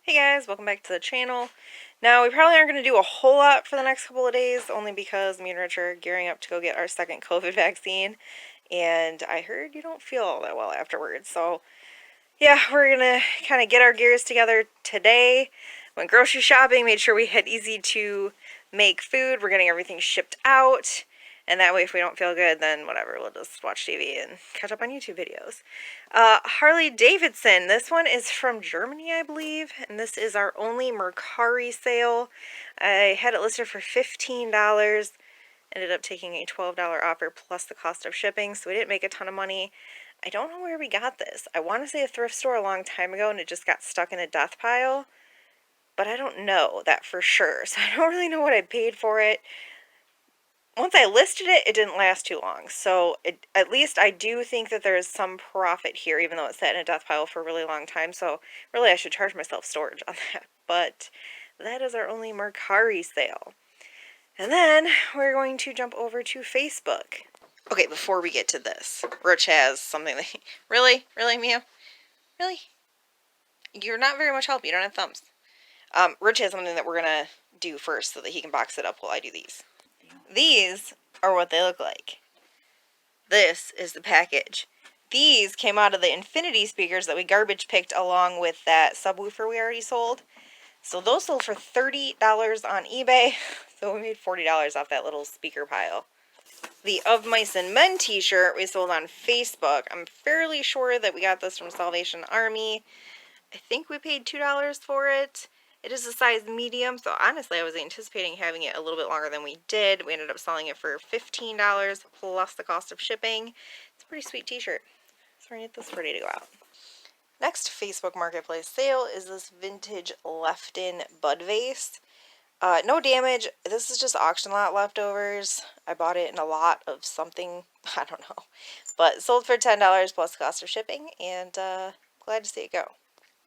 Hey guys, welcome back to the channel. Now, we probably aren't going to do a whole lot for the next couple of days, only because me and Rich are gearing up to go get our second COVID vaccine, and I heard you don't feel all that well afterwards. So, yeah, we're going to kind of get our gears together today. Went grocery shopping, made sure we had easy to make food. We're getting everything shipped out. And that way, if we don't feel good, then whatever, we'll just watch TV and catch up on YouTube videos. Harley Davidson. This one is from Germany, I believe. And this is our only Mercari sale. I had it listed for $15. Ended up taking a $12 offer plus the cost of shipping, so we didn't make a ton of money. I don't know where we got this. I want to say a thrift store a long time ago, and it just got stuck in a death pile. But I don't know that for sure, so I don't really know what I paid for it. Once I listed it, it didn't last too long. So at least I do think that there is some profit here, even though it sat in a death pile for a really long time. So really I should charge myself storage on that. But that is our only Mercari sale. And then we're going to jump over to Facebook. Okay, before we get to this, Rich has something that... Really? Really, Mia? Really? You're not very much help. You don't have thumbs. Rich has something that we're going to do first so that he can box it up while I do these. These are what they look like. This is the package. These came out of the Infinity speakers that we garbage picked along with that subwoofer we already sold. So those sold for $30 on eBay. So we made $40 off that little speaker pile. The Of Mice and Men t-shirt we sold on Facebook. I'm fairly sure that we got this from Salvation Army. I think we paid $2 for it. It is a size medium, so honestly I was anticipating having it a little bit longer than we did. We ended up selling it for $15 plus the cost of shipping. It's a pretty sweet t-shirt. So we're going to get this ready to go out. Next Facebook Marketplace sale is this vintage Lefton Bud vase. No damage. This is just auction lot leftovers. I bought it in a lot of something, I don't know. But sold for $10 plus the cost of shipping, and glad to see it go.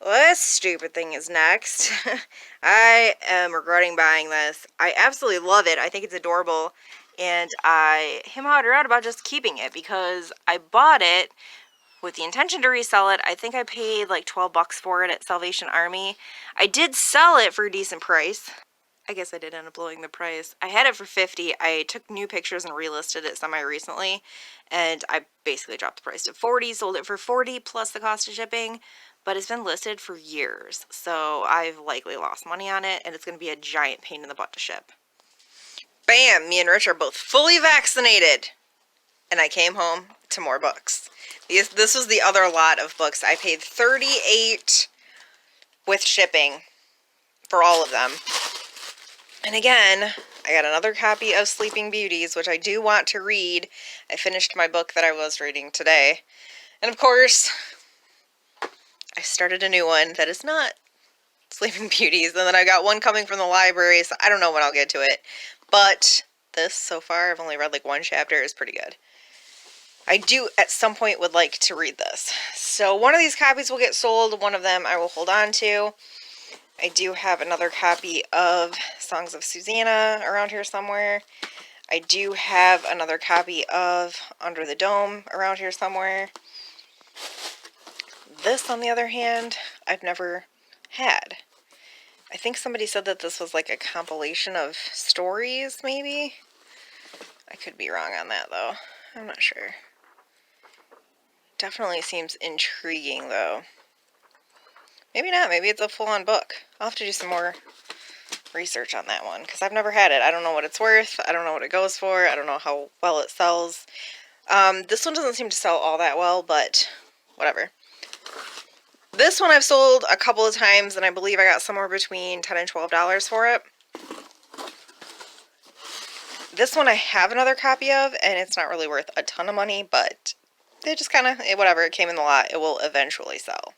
This stupid thing is next. I am regretting buying this. I absolutely love it. I think it's adorable. And I him out about just keeping it because I bought it with the intention to resell it. I think I paid like $12 for it at Salvation Army. I did sell it for a decent price. I guess I did end up blowing the price. I had it for $50. I took new pictures and relisted it semi-recently. And I basically dropped the price to $40. Sold it for $40 plus the cost of shipping. But it's been listed for years, so I've likely lost money on it, and it's going to be a giant pain in the butt to ship. Bam! Me and Rich are both fully vaccinated, and I came home to more books. This was the other lot of books. I paid $38 with shipping for all of them. And again, I got another copy of Sleeping Beauties, which I do want to read. I finished my book that I was reading today. And of course, I started a new one that is not Sleeping Beauties, and then I got one coming from the library, so I don't know when I'll get to it. But this, so far, I've only read like one chapter, is pretty good. I do, at some point, would like to read this. So one of these copies will get sold, one of them I will hold on to. I do have another copy of Songs of Susanna around here somewhere. I do have another copy of Under the Dome around here somewhere. This, on the other hand, I've never had. I think somebody said that this was like a compilation of stories, maybe? I could be wrong on that, though. I'm not sure. Definitely seems intriguing, though. Maybe not. Maybe it's a full-on book. I'll have to do some more research on that one, because I've never had it. I don't know what it's worth. I don't know what it goes for. I don't know how well it sells. This one doesn't seem to sell all that well, but whatever. This one I've sold a couple of times, and I believe I got somewhere between $10 and $12 for it. This one I have another copy of, and it's not really worth a ton of money, but it just kind of, whatever, it came in the lot, it will eventually sell.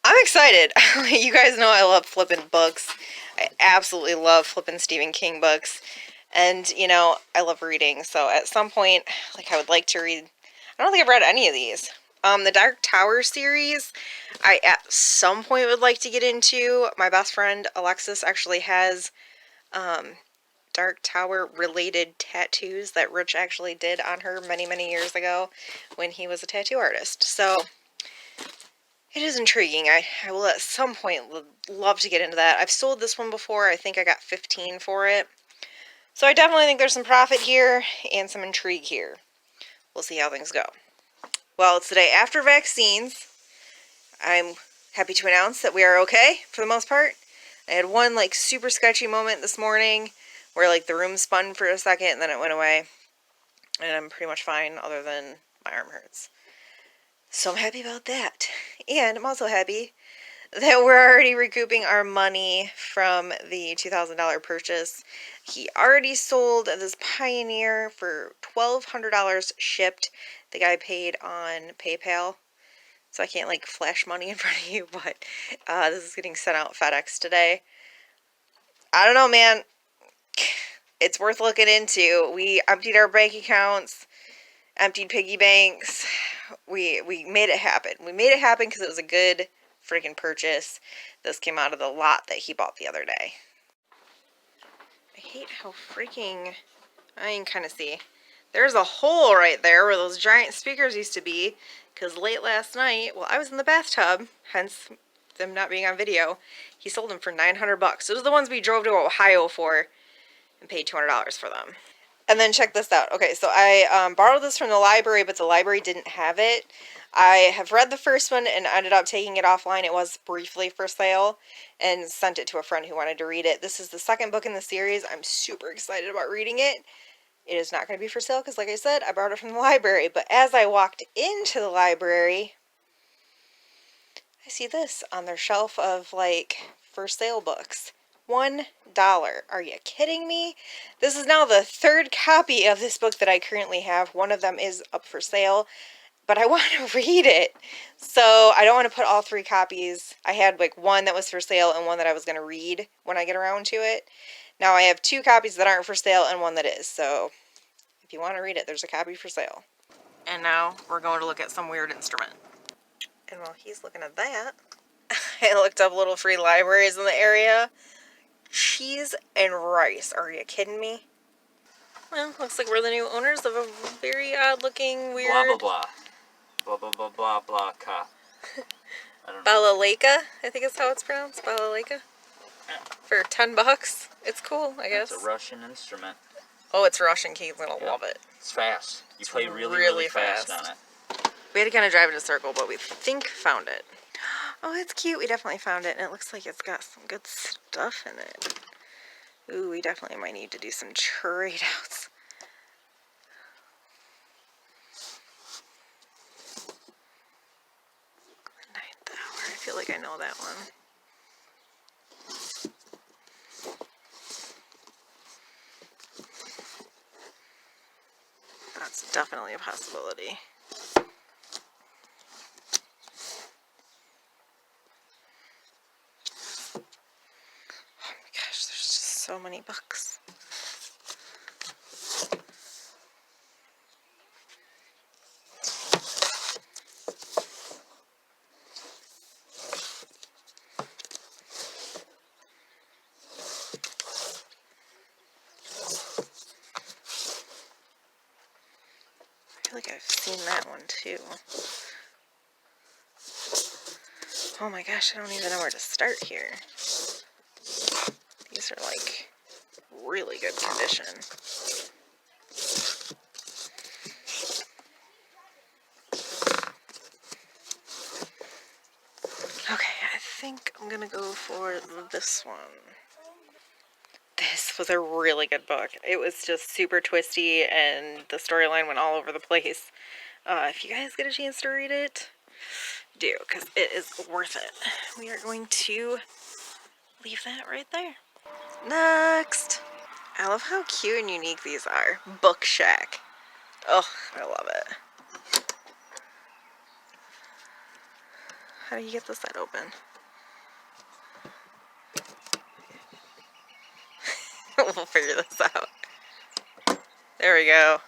I'm excited. You guys know I love flipping books. I absolutely love flipping Stephen King books. And, you know, I love reading, so at some point, like, I would like to read, I don't think I've read any of these. The Dark Tower series, I at some point would like to get into. My best friend Alexis actually has Dark Tower related tattoos that Rich actually did on her many, many years ago when he was a tattoo artist. So It is intriguing. I will at some point love to get into that. I've sold this one before. I think I got 15 for it. So I definitely think there's some profit here and some intrigue here. We'll see how things go. Well, it's the day after vaccines. I'm happy to announce that we are okay for the most part. I had one like super sketchy moment this morning where like the room spun for a second and then it went away. And I'm pretty much fine other than my arm hurts. So I'm happy about that. And I'm also happy that we're already recouping our money from the $2,000 purchase. He already sold this Pioneer for $1,200 shipped. The guy paid on PayPal. So I can't like flash money in front of you, but this is getting sent out FedEx today. I don't know, man. It's worth looking into. We emptied our bank accounts, emptied piggy banks. We made it happen. We made it happen because it was a good freaking purchase. This came out of the lot that he bought the other day. I hate how freaking... I can kind of see. There's a hole right there where those giant speakers used to be, because late last night, while I was in the bathtub, hence them not being on video, he sold them for $900. Those are the ones we drove to Ohio for and paid $200 for them. And then check this out. Okay, so I borrowed this from the library, but the library didn't have it. I have read the first one and ended up taking it offline. It was briefly for sale and sent it to a friend who wanted to read it. This is the second book in the series. I'm super excited about reading it. It is not going to be for sale because, like I said, I borrowed it from the library. But as I walked into the library, I see this on their shelf of, like, for sale books. $1. Are you kidding me? This is now the third copy of this book that I currently have. One of them is up for sale, but I want to read it. So I don't want to put all three copies. I had, like, one that was for sale and one that I was going to read when I get around to it. Now I have two copies that aren't for sale and one that is. So if you want to read it, there's a copy for sale. And now we're going to look at some weird instrument. And while he's looking at that, I looked up little free libraries in the area. Cheese and rice. Are you kidding me? Well, looks like we're the new owners of a very odd looking, weird... Blah, blah, blah. Blah, blah, blah, blah, blah, ka. I don't know. Balalaika, I think is how it's pronounced. Balalaika. Yeah. For $10. It's cool, I guess. It's a Russian instrument. Oh, it's Russian. Keith's gonna love it. It's fast. You play really fast on it. We had to kind of drive in a circle, but we think found it. Oh, it's cute. We definitely found it, and it looks like it's got some good stuff in it. Ooh, we definitely might need to do some trade outs. Ninth Hour. I feel like I know that one. That's definitely a possibility. Oh my gosh, there's just so many books. I feel like I've seen that one too. Oh my gosh, I don't even know where to start here. These are like really good condition. Okay, I think I'm gonna go for this one. This was a really good book. It was just super twisty and the storyline went all over the place. If you guys get a chance to read it, do, because it is worth it. We are going to leave that right there. Next! I love how cute and unique these are. Book Shack. Oh, I love it. How do you get this side open? We'll figure this out. There we go.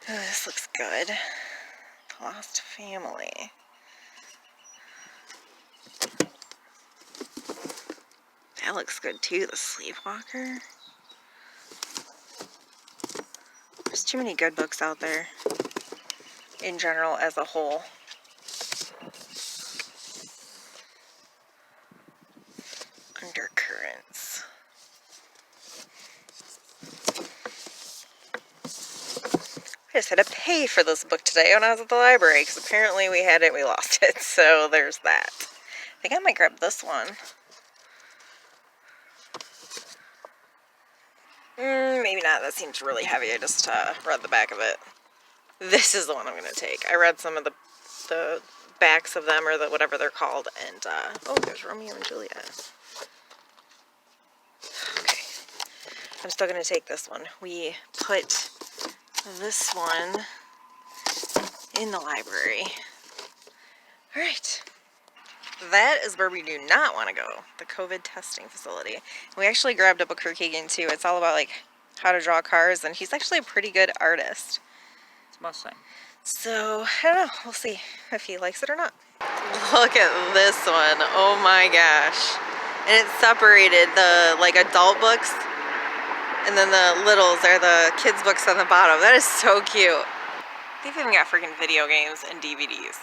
Oh, this looks good. The Lost Family. That looks good too, The Sleepwalker. There's too many good books out there in general as a whole. just had to pay for this book today when I was at the library, because apparently we had it, we lost it, so there's that. I think I might grab this one. Maybe not, that seems really heavy. I just read the back of it. This is the one I'm going to take. I read some of the backs of them, or whatever they're called, and, oh, there's Romeo and Juliet. Okay. I'm still going to take this one. We put this one in the library. Alright. That is where we do not want to go. The COVID testing facility. We actually grabbed a book for Keegan too. It's all about like how to draw cars, and he's actually a pretty good artist. It's Mustang. So, I don't know. We'll see if he likes it or not. Look at this one. Oh my gosh. And it's separated, the like adult books, and then the littles are the kids books on the bottom. That is so cute. They've even got freaking video games and DVDs.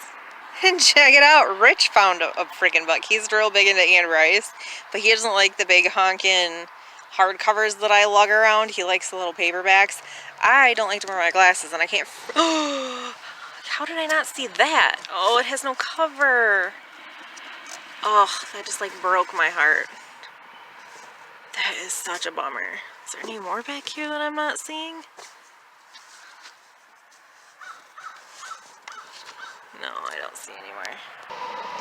And check it out, Rich found a freaking book. He's real big into Anne Rice, but he doesn't like the big honkin' hardcovers that I lug around. He likes the little paperbacks. I don't like to wear my glasses, and I can't. How did I not see that? Oh, it has no cover. Oh, that just like broke my heart. That is such a bummer. Is there any more back here that I'm not seeing? No, I don't see anywhere.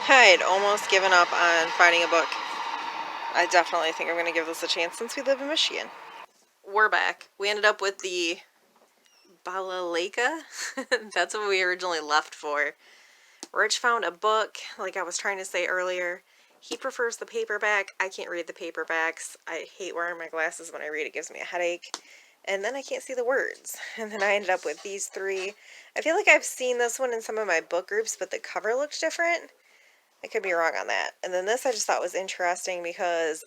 I had almost given up on finding a book. I definitely think I'm going to give this a chance since we live in Michigan. We're back. We ended up with the Balalaika. That's what we originally left for. Rich found a book, like I was trying to say earlier. He prefers the paperback. I can't read the paperbacks. I hate wearing my glasses when I read. It gives me a headache. And then I can't see the words. And then I ended up with these three. I feel like I've seen this one in some of my book groups, but the cover looked different. I could be wrong on that. And then this I just thought was interesting because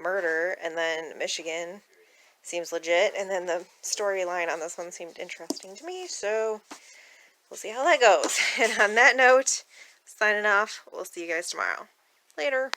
murder and then Michigan seems legit. And then the storyline on this one seemed interesting to me. So we'll see how that goes. And on that note, signing off. We'll see you guys tomorrow. Later.